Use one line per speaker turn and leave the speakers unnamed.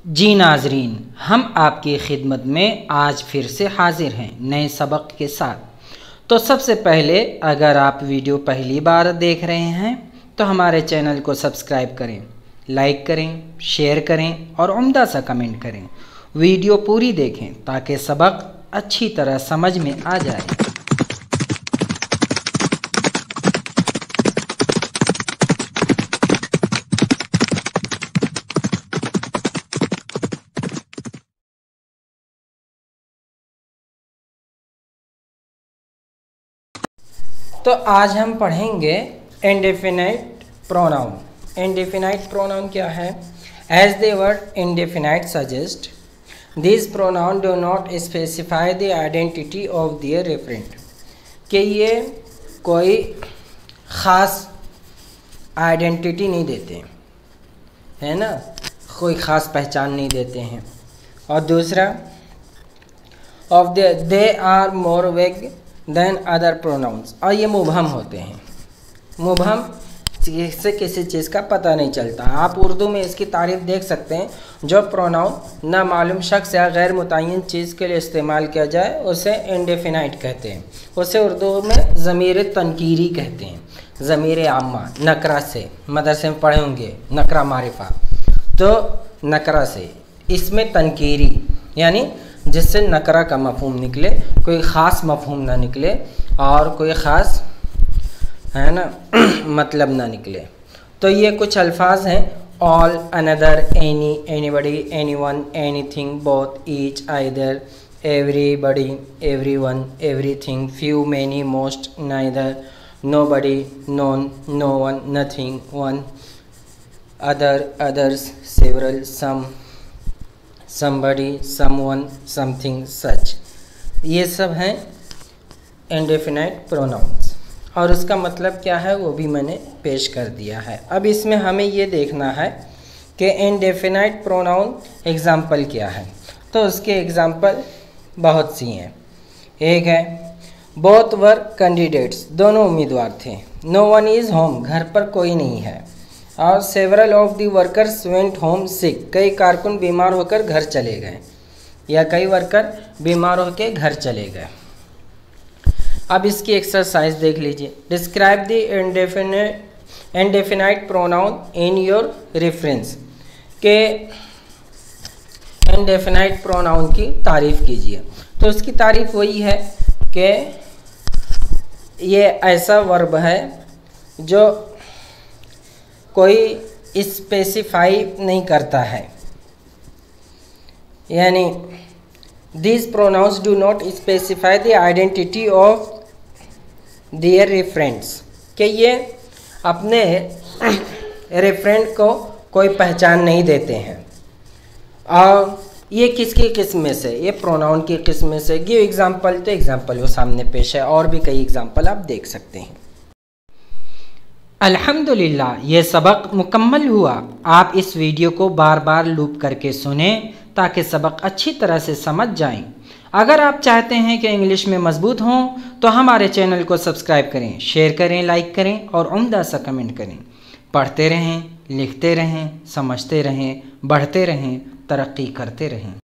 जी नाजरीन, हम आपकी खिदमत में आज फिर से हाजिर हैं नए सबक के साथ। तो सबसे पहले अगर आप वीडियो पहली बार देख रहे हैं तो हमारे चैनल को सब्सक्राइब करें, लाइक करें, शेयर करें और उम्दा सा कमेंट करें। वीडियो पूरी देखें ताकि सबक अच्छी तरह समझ में आ जाए। तो आज हम पढ़ेंगे इंडेफिनाइट प्रोनाउन। इंडेफिनाइट प्रोनाउन क्या है? As the word indefinite suggest, this pronoun do not specify the identity of their referent. कि ये कोई ख़ास आइडेंटिटी नहीं देते, है ना, कोई ख़ास पहचान नहीं देते हैं। और दूसरा, ऑफ दे आर मोर वेग देन अदर प्रोनाउंस, और ये मुबहम होते हैं। मुबहम से किसी चीज़ का पता नहीं चलता। आप उर्दू में इसकी तारीफ देख सकते हैं, जो प्रोनाउन नामालूम शख्स या गैर मुतय्यन चीज़ के लिए इस्तेमाल किया जाए उसे इंडेफिनाइट कहते हैं। उसे उर्दू में ज़मीर तनकीरी कहते हैं। ज़मीर आम्मा नकरा से, मदरसे में पढ़े होंगे नकरा मारिफा, तो नकरा से, इसमें तनकीरी यानी जिससे नकरा का मफहूम निकले, कोई ख़ास मफहूम ना निकले और कोई ख़ास, है ना, मतलब ना निकले। तो ये कुछ अल्फाज हैं: all, another, any, anybody, anyone, anything, both, each, either, everybody, everyone, everything, few, many, most, neither, nobody, none, no one, nothing, one, other, others, several, some, somebody, someone, something, such। ये सब हैं इंडेफिनाइट प्रोनाउंस, और उसका मतलब क्या है वो भी मैंने पेश कर दिया है। अब इसमें हमें ये देखना है कि इंडेफिनाइट प्रोनाउन एग्ज़ाम्पल क्या है। तो उसके एग्ज़ाम्पल बहुत सी हैं। एक है, बोथ वर कैंडिडेट्स, दोनों उम्मीदवार थे। नो वन इज़ होम, घर पर कोई नहीं है। और several of the workers went home sick, कई कारकुन बीमार होकर घर चले गए, या कई वर्कर बीमार होकर घर चले गए। अब इसकी एक्सरसाइज देख लीजिए। Describe the indefinite pronoun in your reference, के इंडेफिनाइट प्रोनाउन की तारीफ़ कीजिए। तो उसकी तारीफ़ वही है कि ये ऐसा वर्ब है जो कोई स्पेसिफाई नहीं करता है, यानी this pronouns do not specify the identity of their referents, कि ये अपने रेफरेंट को कोई पहचान नहीं देते हैं। और ये किसकी किस्म में से? ये प्रोनाउन की किस्म में से। गिव एग्जाम्पल, तो एग्जाम्पल वो सामने पेश है, और भी कई एग्जाम्पल आप देख सकते हैं। अल्हम्दुलिल्लाह, ये सबक मुकम्मल हुआ। आप इस वीडियो को बार बार लूप करके सुनें ताकि सबक अच्छी तरह से समझ जाएं। अगर आप चाहते हैं कि इंग्लिश में मजबूत हों तो हमारे चैनल को सब्सक्राइब करें, शेयर करें, लाइक करें और उम्दा सा कमेंट करें। पढ़ते रहें, लिखते रहें, समझते रहें, बढ़ते रहें, तरक्की करते रहें।